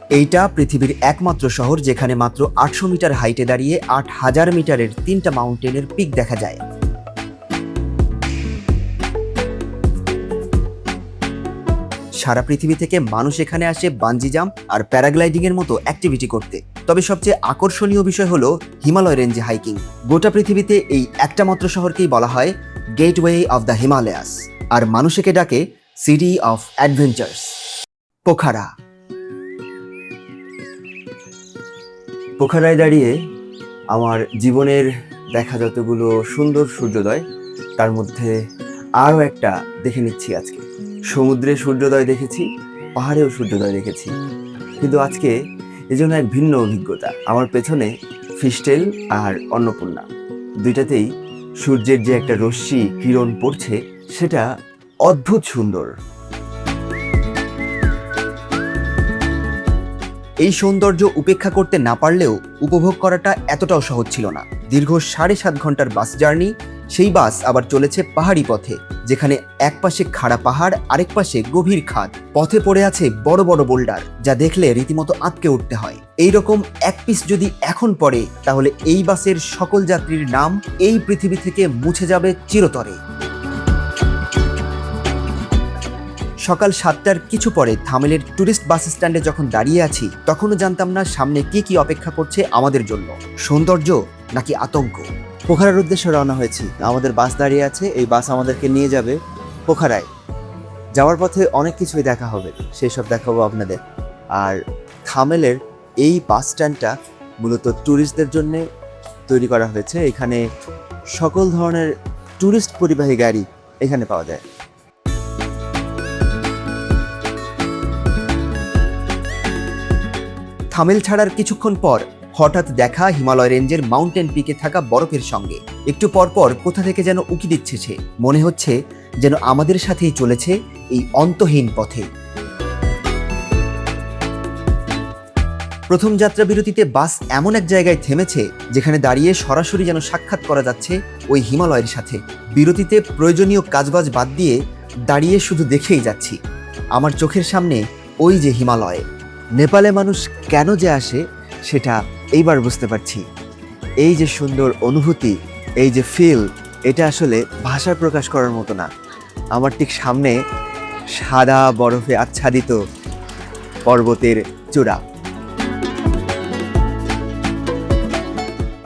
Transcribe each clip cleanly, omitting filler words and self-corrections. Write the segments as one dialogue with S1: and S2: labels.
S1: এইটা পৃথিবীর একমাত্র শহর যেখানে মাত্র ৮০০ মিটার হাইটে দাঁড়িয়ে ৮,০০০ মিটারের ৩টা মাউন্টেনের পিক দেখা যায়। সারা পৃথিবী থেকে মানুষ এখানে আসে বানজি জাম্প আর প্যারাগ্লাইডিং এর মতো অ্যাক্টিভিটি করতে। তবে সবচেয়ে আকর্ষণীয় বিষয় হলো হিমালয় রেঞ্জে হাইকিং। গোটা পৃথিবীতে এই একটা মাত্র শহরকেই বলা হয় গেটওয়ে অফ দ্য হিমালয়াস, আর মানুষ একে ডাকে সিটি অফ অ্যাডভেঞ্চার্স। পোখারা। পোখারায় দাঁড়িয়ে আমার জীবনের দেখা যতগুলো সুন্দর সূর্যোদয়, তার মধ্যে আরও একটা দেখে নিচ্ছি আজকে। সমুদ্রে সূর্যোদয় দেখেছি, পাহাড়েও সূর্যোদয় দেখেছি, কিন্তু আজকে এজন্য এক ভিন্ন অভিজ্ঞতা। আমার পেছনে ফিশটেল আর অন্নপূর্ণা, দুইটাতেই সূর্যের যে একটা রশ্মি কিরণ পড়ছে সেটা অদ্ভুত সুন্দর। এই সৌন্দর্য উপেক্ষা করতে না পারলেও উপভোগ করাটা এতটাও সহজ ছিল না। দীর্ঘ 7.5 ঘন্টার বাস জার্নি, সেই বাস আবার চলেছে পাহাড়ি পথে, যেখানে এক পাশে খাড়া পাহাড়, আরেক পাশে গভীর খাদ। পথে পড়ে আছে বড় বড় বোল্ডার, যা দেখলে রীতিমতো আঁতকে উঠতে হয়। এইরকম এক পিস যদি এখন পড়ে, তাহলে এই বাসের সকল যাত্রীর নাম এই পৃথিবী থেকে মুছে যাবে চিরতরে। সকাল 7টার কিছু পরে থামেলের টুরিস্ট বাস স্ট্যান্ডে যখন দাঁড়িয়ে আছি, তখনও জানতাম না সামনে কি কি অপেক্ষা করছে আমাদের জন্য, সৌন্দর্য নাকি আতঙ্ক। পোখারার উদ্দেশ্যে রওনা হয়েছি। আমাদের বাস দাঁড়িয়ে আছে, এই বাস আমাদেরকে নিয়ে যাবে পোখারায়। যাওয়ার পথে অনেক কিছুই দেখা হবে, সেই সব দেখাবো আপনাদের। আর থামেলের এই বাস স্ট্যান্ডটা মূলত ট্যুরিস্টদের জন্য তৈরি করা হয়েছে। এখানে সকল ধরনের ট্যুরিস্ট পরিবাহী গাড়ি এখানে পাওয়া যায়। থামেল ছাড়ার কিছুক্ষণ পর হঠাৎ দেখা হিমালয় রেঞ্জের মাউন্টেন পিকে থাকা বরফের সঙ্গে। একটু পরপর কোথা থেকে যেন উকি দিচ্ছে সে, মনে হচ্ছে যেন আমাদের সাথেই চলেছে এই অন্তহীন পথে। প্রথম যাত্রা বিরতিতে বাস এমন এক জায়গায় থেমেছে যেখানে দাঁড়িয়ে সরাসরি যেন সাক্ষাৎ করা যাচ্ছে ওই হিমালয়ের সাথে। বিরতিতে প্রয়োজনীয় কাজবাজ বাদ দিয়ে দাঁড়িয়ে শুধু দেখেই যাচ্ছি। আমার চোখের সামনে ওই যে হিমালয়। নেপালে মানুষ কেন যে আসে সেটা এইবার বুঝতে পারছি। এই যে সুন্দর অনুভূতি, এই যে ফিল, এটা আসলে ভাষায় প্রকাশ করার মতো না। আমার ঠিক সামনে সাদা বরফে আচ্ছাদিত পর্বতের চূড়া।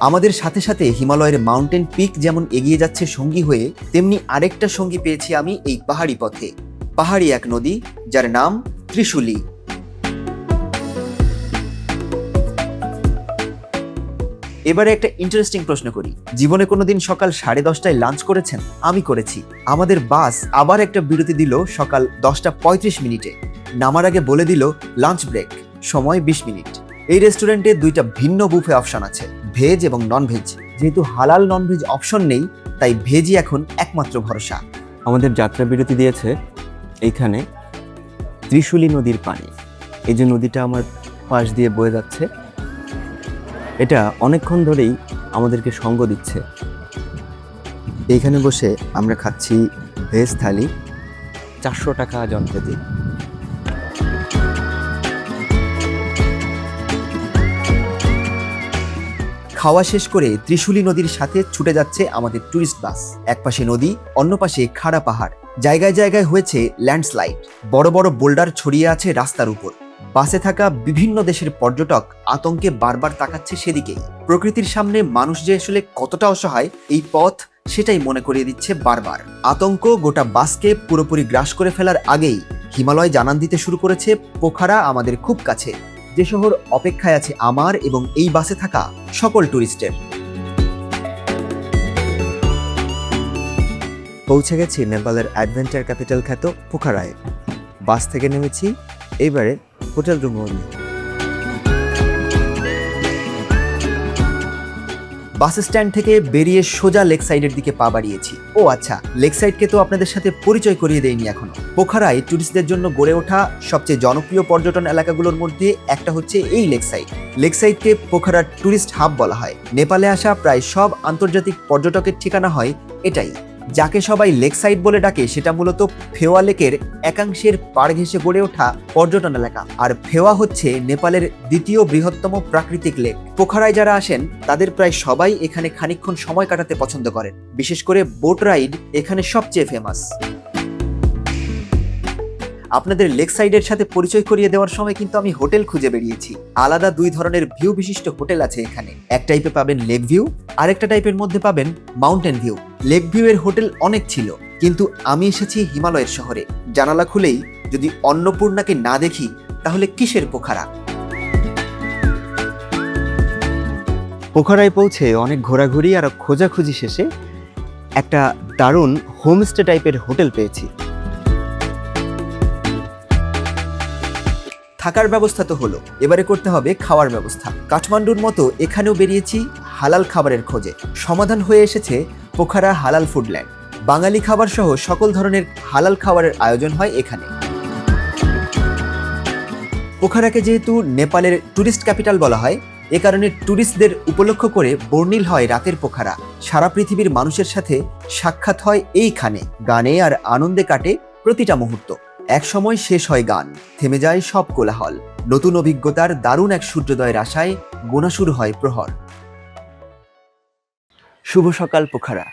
S1: আমাদের সাথে সাথে হিমালয়ের মাউন্টেন পিক যেমন এগিয়ে যাচ্ছে সঙ্গী হয়ে, তেমনি আরেকটা সঙ্গী পেয়েছি আমি এই পাহাড়ি পথে। পাহাড়ি এক নদী, যার নাম ত্রিশুলি। এবারে একটা ইন্টারেস্টিং প্রশ্ন করি। জীবনে কোনোদিন সকাল 10:30টায় লাঞ্চ করেছেন? আমি করেছি। আমাদের বাস আবার একটা বিরতি দিল সকাল 10:35 নামার আগে বলে দিল লাঞ্চ ব্রেক, সময় 20 মিনিট। এই রেস্টুরেন্টে দুইটা ভিন্ন বুফে অপশন আছে, ভেজ এবং নন ভেজ। যেহেতু হালাল নন ভেজ অপশন নেই, তাই ভেজই এখন একমাত্র ভরসা। আমাদের যাত্রা বিরতি দিয়েছে এইখানে ত্রিশুলি নদীর পানি। এই যে নদীটা আমার পাশ দিয়ে বয়ে যাচ্ছে, এটা অনেকক্ষণ ধরেই আমাদেরকে সঙ্গ দিচ্ছে। এইখানে বসে আমরা খাচ্ছি ভেজ থালি, 400 টাকা জনপ্রতি। খাওয়া শেষ করে ত্রিশুলি নদীর সাথে ছুটে যাচ্ছে আমাদের টুরিস্ট বাস। এক পাশে নদী, অন্য পাশে খাড়া পাহাড়, জায়গায় জায়গায় হয়েছে ল্যান্ডস্লাইড, বড় বড় বোল্ডার ছড়িয়ে আছে রাস্তার উপর। বাসে থাকা বিভিন্ন দেশের পর্যটক আতঙ্কে বারবার তাকাচ্ছে সেদিকেই। প্রকৃতির সামনে মানুষ যে আসলে কতটা অসহায়, এই পথ সেটাই মনে করিয়ে দিচ্ছে বারবার। আতঙ্ক গোটা বাসকে পুরোপুরি গ্রাস করে ফেলার আগেই হিমালয় জানান দিতে শুরু করেছে পোখারা আমাদের খুব কাছে, যে শহর অপেক্ষায় আছে আমার এবং এই বাসে থাকা সকল টুরিস্টের। পৌঁছে গেছি নেপালের অ্যাডভেঞ্চার ক্যাপিটাল খ্যাত পোখারায়। বাস থেকে নেমেছি, এইবারে হোটেল রুম। বাস স্ট্যান্ড থেকে বেরিয়ে সোজা লেক সাইডের দিকে পা বাড়িয়েছি। ও আচ্ছা, লেক সাইডকে তো আপনাদের সাথে পরিচয় করিয়ে দেয়নি এখনো। পোখারায় টুরিস্টদের জন্য গড়ে ওঠা সবচেয়ে জনপ্রিয় পর্যটন এলাকাগুলোর মধ্যে একটা হচ্ছে এই লেক সাইড। লেক সাইডকে পোখারার টুরিস্ট হাব বলা হয়। নেপালে আসা প্রায় সব আন্তর্জাতিক পর্যটকের ঠিকানা হয় এটাই। যাকে সবাই লেক সাইড বলে ডাকে সেটা মূলত ফেওয়া লেকের একাংশের পাড় ঘেঁষে গড়ে ওঠা পর্যটন এলাকা। আর ফেওয়া হচ্ছে নেপালের দ্বিতীয় বৃহত্তম প্রাকৃতিক লেক। পোখারায় যারা আসেন তাদের প্রায় সবাই এখানে খানিকক্ষণ সময় কাটাতে পছন্দ করেন। বিশেষ করে বোট রাইড এখানে সবচেয়ে ফেমাস। আপনাদের লেক সাইডের সাথে পরিচয় করিয়ে দেওয়ার সময় কিন্তু আমি হোটেল খুঁজে বেরিয়েছি। আলাদা 2 ধরনের ভিউ বিশিষ্ট হোটেল আছে এখানে। এক টাইপে পাবেন লেক ভিউ, আরেকটা টাইপের মধ্যে পাবেন মাউন্টেন ভিউ। লেক ভিউ এর হোটেল অনেক ছিল, কিন্তু আমি এসেছি হিমালয়ের শহরে। জানালা খুলেই যদি অন্নপূর্ণাকে না দেখি তাহলে কিসের পোখারা। পোখারায় পৌঁছে অনেক ঘোরাঘুরি আর খোঁজাখুঁজি শেষে একটা দারুণ হোমস্টে টাইপের হোটেল পেয়েছি। থাকার ব্যবস্থা তো হলো, এবারে করতে হবে খাওয়ার ব্যবস্থা। কাঠমান্ডুর মতো এখানেও বেরিয়েছি হালাল খাবারের খোঁজে। সমাধান হয়ে এসেছে পোখারা হালাল ফুডল্যান্ড। বাঙালি খাবার সহ সকল ধরনের হালাল খাবারের আয়োজন হয় এখানে। পোখারাকে যেহেতু নেপালের ট্যুরিস্ট ক্যাপিটাল বলা হয়, এ কারণে ট্যুরিস্টদের উপলক্ষ করে বর্ণিল হয় রাতের পোখারা। সারা পৃথিবীর মানুষের সাথে সাক্ষাৎ হয় এইখানে। গানে আর আনন্দে কাটে প্রতিটা মুহূর্ত। এক সময় শেষ হয় গান, থেমে যায় সব কোলাহল। নতুন অভিজ্ঞতার দারুণ এক সূর্যোদয়ের আশায় গোনা শুরু হয় প্রহর। শুভ সকাল পোখারা।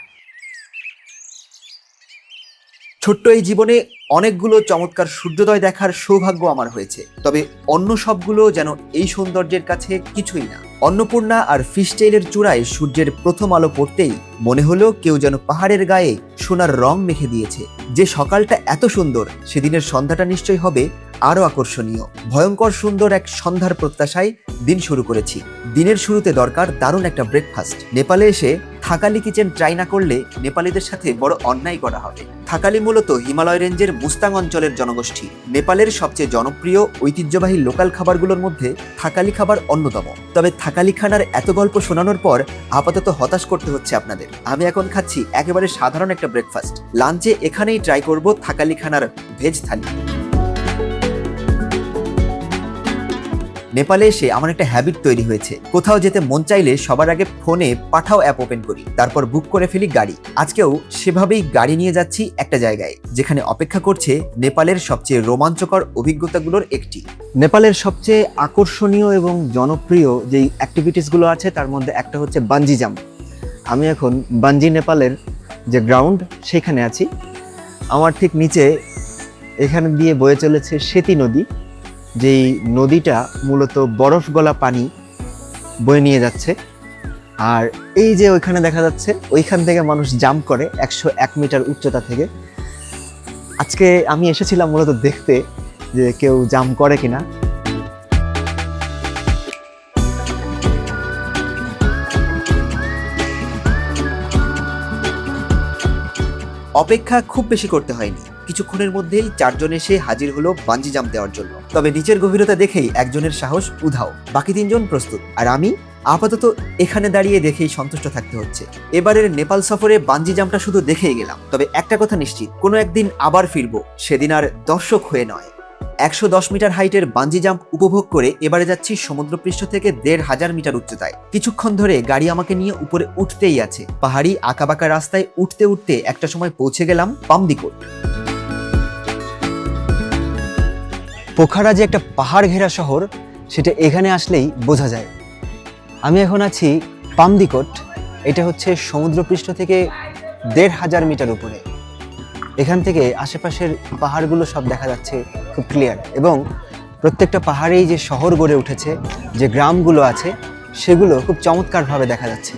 S1: ছোট্ট এই জীবনে অনেকগুলো চমৎকার সূর্যোদয় দেখার সৌভাগ্য আমার হয়েছে, তবে অন্য সবগুলো যেন এই সৌন্দর্যের কাছে কিছুই না। অন্নপূর্ণা আর ফিশটেইলের চূড়ায় সূর্যের প্রথম আলো পড়তেই মনে হলো কেউ যেন পাহাড়ের গায়ে সোনার রং মেখে দিয়েছে। যে সকালটা এত সুন্দর, সেদিনের সন্ধ্যাটা নিশ্চয়ই হবে আরো আকর্ষণীয়। ভয়ঙ্কর সুন্দর এক সন্ধ্যার প্রত্যাশায় দিন শুরু করেছি। দিনের শুরুতে দরকার দারুণ একটা ব্রেকফাস্ট। নেপালে এসে থাকালি কিচেন ট্রাই না করলে নেপালিদের সাথে বড় অন্যায় করা হবে। থাকালি মূলত হিমালয় রেঞ্জের মুস্তাং অঞ্চলের জনগোষ্ঠী। নেপালের সবচেয়ে জনপ্রিয় ঐতিহ্যবাহী লোকাল খাবারগুলোর মধ্যে থাকালি খাবার অন্যতম। তবে থাকালি খানার এত গল্প শোনানোর পর আপাতত হতাশ করতে হচ্ছে আপনাদের। আমি এখন খাচ্ছি একেবারে সাধারণ একটা ব্রেকফাস্ট। লাঞ্চে এখানেই ট্রাই করব থাকালি খানার ভেজ থালি। নেপালে এসে আমার একটা হ্যাবিট তৈরি হয়েছে, কোথাও যেতে মন চাইলে সবার আগে ফোনে পাঠাও অ্যাপ ওপেন করি, তারপর বুক করে ফেলি গাড়ি। আজকেও সেভাবেই গাড়ি নিয়ে যাচ্ছি একটা জায়গায়, যেখানে অপেক্ষা করছে নেপালের সবচেয়ে রোমাঞ্চকর অভিজ্ঞতাগুলোর একটি। নেপালের সবচেয়ে আকর্ষণীয় এবং জনপ্রিয় যেই অ্যাক্টিভিটিসগুলো আছে তার মধ্যে একটা হচ্ছে বাঞ্জি জাম্প। আমি এখন বাঞ্জি নেপালের যে গ্রাউন্ড সেখানে আছি। আমার ঠিক নিচে এখানে দিয়ে বয়ে চলেছে সেতী নদী, যেই নদীটা মূলত বরফ গলা পানি বয়ে নিয়ে যাচ্ছে। আর এই যে ওইখানে দেখা যাচ্ছে, ওইখান থেকে মানুষ জাম্প করে 101 মিটার উচ্চতা থেকে। আজকে আমি এসেছিলাম মূলত দেখতে যে কেউ জাম্প করে কিনা। অপেক্ষা খুব বেশি করতে হয়নি, কিছুক্ষণের মধ্যেই 4 জন এসে হাজির হলো বাঞ্জি জাম্প দেওয়ার জন্য। তবে নিচের গভীরতা দেখেই একজনের সাহস উধাও, বাকি 3 জন প্রস্তুত। আর আমি আপাতত এখানে দাঁড়িয়ে দেখেই সন্তুষ্ট থাকতে হচ্ছে। এবারের নেপাল সফরে বাঞ্জি জাম্পটা শুধু দেখেই গেলাম, তবে একটা কথা নিশ্চিত, কোনো একদিন আবার ফিরবো, সেদিন আর দর্শক হয়ে নয়। 110 মিটার হাইটের বাঞ্জি জাম্প উপভোগ করে এবারে যাচ্ছি সমুদ্রপৃষ্ঠ থেকে 1500 মিটার উচ্চতায়। কিছুক্ষণ ধরে গাড়ি আমাকে নিয়ে উপরে উঠতেই আছে। পাহাড়ি আঁকাবাঁকা রাস্তায় উঠতে উঠতে একটা সময় পৌঁছে গেলাম পামদিকোট। পোখারা যে একটা পাহাড় ঘেরা শহর, সেটা এখানে আসলেই বোঝা যায়। আমি এখন আছি পামদিকোট। এটা হচ্ছে সমুদ্রপৃষ্ঠ থেকে 1500 মিটার উপরে। এখান থেকে আশেপাশের পাহাড়গুলো সব দেখা যাচ্ছে খুব ক্লিয়ার, এবং প্রত্যেকটা পাহাড়েই যে শহর গড়ে উঠেছে, যে গ্রামগুলো আছে, সেগুলো খুব চমৎকারভাবে দেখা যাচ্ছে।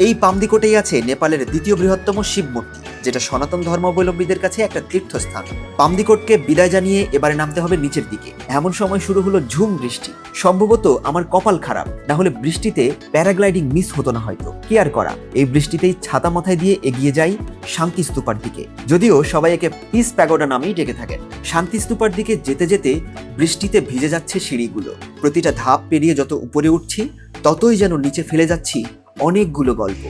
S1: এই পামদিকোটেই আছে নেপালের দ্বিতীয় বৃহত্তম শিব মূর্তি, যেটা সনাতন ধর্মাবলম্বীদের কাছে একটা তীর্থস্থান। পামদিকোটকে বিদায় জানিয়ে এবারে নামতে হবে নিচের দিকে। এমন সময় শুরু হলো ঝুম বৃষ্টি। সম্ভবত আমার কপাল খারাপ, না হলে বৃষ্টিতে প্যারাগ্লাইডিং মিস হতো না হয়তো। কি আর করা, এই বৃষ্টিতেই ছাতা মাথায় দিয়ে এগিয়ে যাই শান্তি স্তূপার দিকে। যদিও সবাই একে পিস প্যাগোডা নামেই ডেকে থাকেন। শান্তি স্তূপার দিকে যেতে যেতে বৃষ্টিতে ভিজে যাচ্ছে সিঁড়িগুলো। প্রতিটা ধাপ পেরিয়ে যত উপরে উঠছি, ততই যেন নিচে ফেলে যাচ্ছি অনেকগুলো গল্প।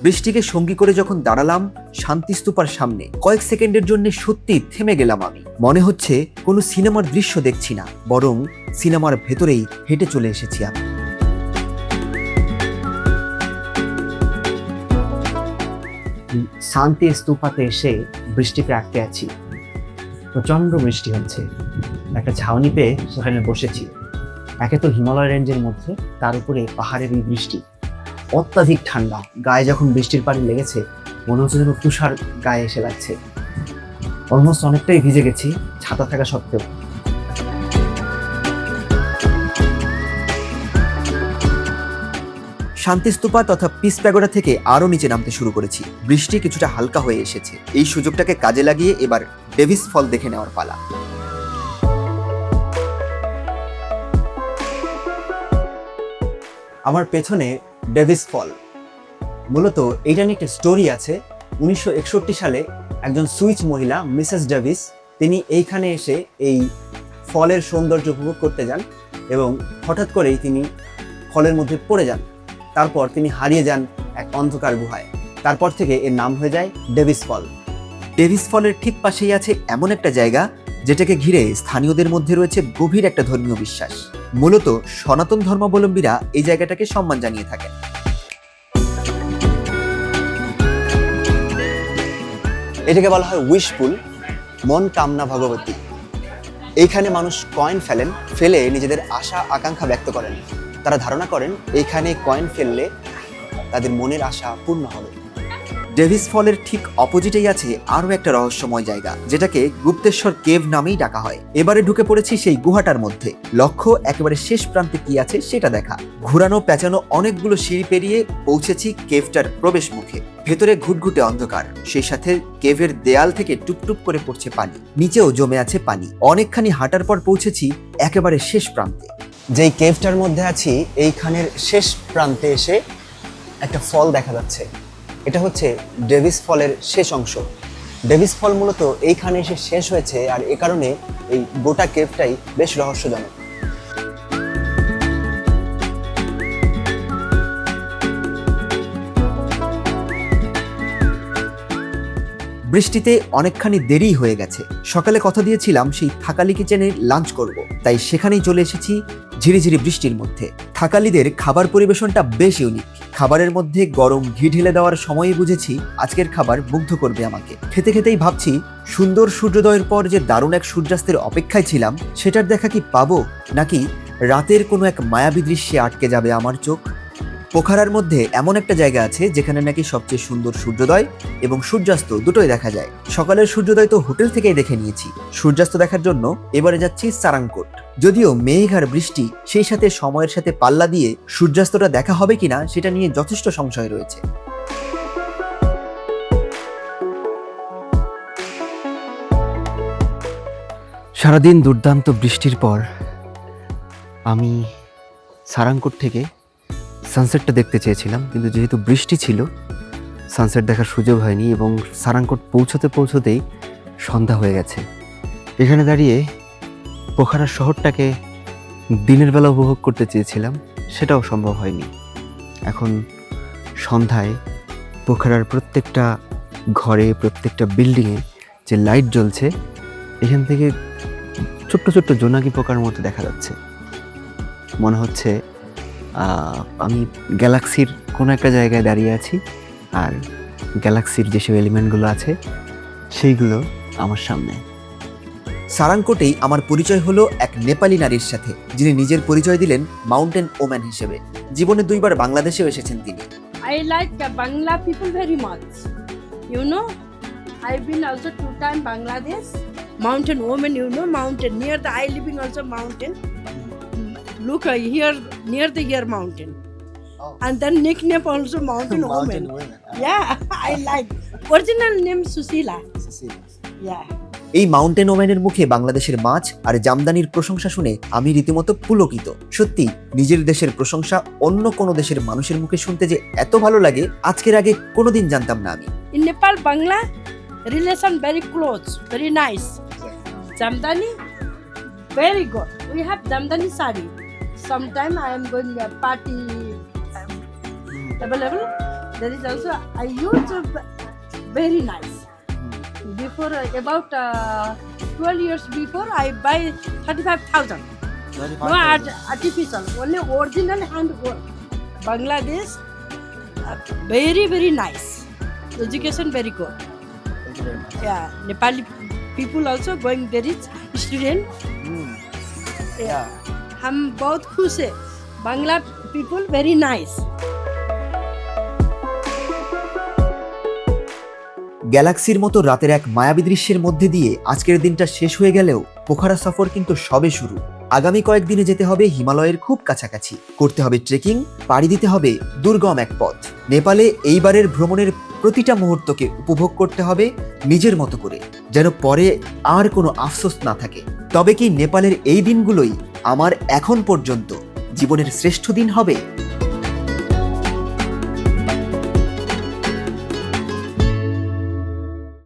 S1: বৃষ্টিকে সঙ্গী করে যখন দাঁড়ালাম শান্তি স্তূপার সামনে, কয়েক সেকেন্ডের জন্য সত্যি থেমে গেলাম আমি। মনে হচ্ছে কোনো সিনেমার দৃশ্য দেখছি না, বরং সিনেমার ভেতরেই হেঁটে চলে এসেছি আমি।
S2: শান্তি স্তূপাতে এসে বৃষ্টিতে আটকে আছি। প্রচন্ড বৃষ্টি হচ্ছে। একটা ছাউনি পেয়ে সেখানে বসেছি। একে তো হিমালয় রেঞ্জের মধ্যে, তার উপরে পাহাড়ের এই বৃষ্টি, অত্যাধিক ঠান্ডা। গায়ে যখন বৃষ্টির পানি লেগেছে মনে হচ্ছে যেন তুষার গায়ে এসে লাগছে। অলমোস্ট অনেকটাই ভিজে গেছি ছাতা থাকা সত্ত্বেও।
S1: শান্তিস্তূপা তথা পিস প্যাগোডা থেকে আরো নিচে নামতে শুরু করেছি। বৃষ্টি কিছুটা হালকা হয়ে এসেছে। এই সুযোগটাকে কাজে লাগিয়ে এবার ডেভিস ফল দেখে নেওয়ার পালা। আমার পেছনে ডেভিস ফল। মূলত এইটা নিয়ে একটা স্টোরি আছে। 1961 সালে একজন সুইস মহিলা মিসেস ডেভিস, তিনি এইখানে এসে এই ফলের সৌন্দর্য উপভোগ করতে যান এবং হঠাৎ করেই তিনি ফলের মধ্যে পড়ে যান। তারপর তিনি হারিয়ে যান এক অন্ধকার গুহায়। তারপর থেকে এর নাম হয়ে যায় ডেভিস ফল। ডেভিস ফলের ঠিক পাশেই আছে এমন একটা জায়গা যেটাকে ঘিরে স্থানীয়দের মধ্যে রয়েছে গভীর একটা ধর্মীয় বিশ্বাস। মূলত সনাতন ধর্মাবলম্বীরা এই জায়গাটাকে সম্মান জানিয়ে থাকেন। এটাকে বলা হয় উইশ পুল, মন কামনা ভগবতী। এইখানে মানুষ কয়েন ফেলেন, ফেলে নিজেদের আশা আকাঙ্ক্ষা ব্যক্ত করেন। তারা ধারণা করেন এইখানে কয়েন ফেললে তাদের মনের আশা পূর্ণ হবে। ডেভিস ফলের ঠিক অপোজিটেই আছে আরো একটা রহস্যময় জায়গা, যেটাকে গুপ্তেশ্বর কেভ নামেই ডাকা হয়। এবারে ঢুকে পড়েছি সেই গুহাটার মধ্যে। লক্ষ্য একেবারে শেষ প্রান্তে কি আছে সেটা দেখা। ঘুরানো পেঁচানো অনেকগুলো সিঁড়ি পেরিয়ে পৌঁছেছি কেভটার প্রবেশ মুখে। ভেতরে ঘুটঘুটে অন্ধকার, সেই সাথে কেভের দেয়াল থেকে টুপটুপ করে পড়ছে পানি, নিচেও জমে আছে পানি। অনেকখানি হাঁটার পর পৌঁছেছি একেবারে শেষ প্রান্তে। যেই কেভটার মধ্যে আছি এইখানের শেষ প্রান্তে এসে একটা ফল দেখা যাচ্ছে। এটা হচ্ছে ডেভিস ফলের শেষ অংশ। ডেভিস ফল মূলত এইখানে এসে শেষ হয়েছে, আর এ কারণে এই গোটা কেভটাই বেশ রহস্যজনক। বৃষ্টিতে অনেকখানি দেরি হয়ে গেছে। সকালে কথা দিয়েছিলাম সেই থাকালি কিচেনে লাঞ্চ করব, তাই সেখানেই চলে এসেছি ঝিরিঝিরি বৃষ্টির মধ্যে। থাকালিদের খাবার পরিবেশনটা বেশ ইউনিক। খাবারের মধ্যে গরম ঘি ঢেলে দেওয়ার সময়ই বুঝেছি আজকের খাবার মুগ্ধ করবে আমাকে। খেতে খেতেই ভাবছি সুন্দর সূর্যোদয়ের পর যে দারুণ এক সূর্যাস্তের অপেক্ষায় ছিলাম, সেটার দেখা কি পাবো, নাকি রাতের কোনো এক মায়াবী দৃশ্যে আটকে যাবে আমার চোখ। পোখারার মধ্যে এমন একটা জায়গা আছে যেখানে নাকি সবচেয়ে সুন্দর সূর্যোদয় এবং সূর্যাস্ত দুটোই দেখা যায়। সকালের সূর্যোদয় তো হোটেল থেকেই দেখে নিয়েছি। সূর্যাস্ত দেখার জন্য এবারে যাচ্ছি সারাংকোট। যদিও মেঘ আর বৃষ্টি, সেই সাথে সময়ের সাথে পাল্লা দিয়ে সূর্যাস্তটা দেখা হবে কিনা সেটা নিয়ে যথেষ্ট সংশয় রয়েছে।
S2: সারাদিন দুর্দান্ত বৃষ্টির পর আমি সারাংকোট থেকে সানসেটটা দেখতে চেয়েছিলাম, কিন্তু যেহেতু বৃষ্টি ছিল সানসেট দেখার সুযোগ হয়নি এবং সারাংকোট পৌঁছতেই সন্ধ্যা হয়ে গেছে। এখানে দাঁড়িয়ে পোখারা শহরটাকে দিনের বেলা উপভোগ করতে চেয়েছিলাম, সেটাও সম্ভব হয়নি। এখন সন্ধ্যায় পোখারার প্রত্যেকটা ঘরে, প্রত্যেকটা বিল্ডিংয়ে যে লাইট জ্বলছে, এখান থেকে ছোট্ট ছোট্ট জোনাকি পোকার মতো দেখা যাচ্ছে। মনে হচ্ছে আমি গ্যালাক্সির কোনো একটা জায়গায় দাঁড়িয়ে আছি, আর গ্যালাক্সির যেসব এলিমেন্টগুলো আছে সেইগুলো আমার সামনে।
S1: সারাংকোটেই আমার পরিচয় হলো এক নেপালি নারীর সাথে, যিনি নিজের পরিচয় দিলেন মাউন্টেন ওম্যান হিসেবে। জীবনে 2 বার বাংলাদেশেও এসেছেন তিনি।
S3: I like Bangla people very much. You know, I've been also 2 times Bangladesh. Mountain woman, you know, mountain near the I living also mountain. Look here near the here mountain.
S1: Oh.
S3: And then nickname also mountain woman. Yeah, I like. Original name Susila. Yeah.
S1: এই mountain ওম্যানের মুখে বাংলাদেশের মাছ আর জামদানির প্রশংসা শুনে আমি রীতিমতো পুলকিত। সত্যি নিজের দেশের প্রশংসা অন্য কোনো দেশের মানুষের মুখে শুনতে যে এত ভালো লাগে, আজকের আগে কোনোদিন জানতাম না আমি।
S3: In Nepal, Bangla relation very close, very nice. Jamdani, very good. We have Jamdani sari. Sometime I am going a party available. There is also a huge, very nice. Before about 12 years before, I buy 35,000. No artificial, only original hand work. Bangladesh, very very nice. Education very good. Yeah, Nepali people also going very student. Yeah, हम बहुत खुश है. Bangla people very nice.
S1: গ্যালাক্সির মতো রাতের এক মায়াবী দৃশ্যের মধ্যে দিয়ে আজকের দিনটা শেষ হয়ে গেলেও পোখারা সফর কিন্তু সবে শুরু। আগামী কয়েকদিনে যেতে হবে হিমালয়ের খুব কাছাকাছি, করতে হবে ট্রেকিং, পাড়ি দিতে হবে দুর্গম এক পথ। নেপালে এইবারের ভ্রমণের প্রতিটা মুহূর্তকে উপভোগ করতে হবে নিজের মতো করে, যেন পরে আর কোনো আফসোস না থাকে। তবে কি নেপালের এই দিনগুলোই আমার এখন পর্যন্ত জীবনের শ্রেষ্ঠ দিন হবে?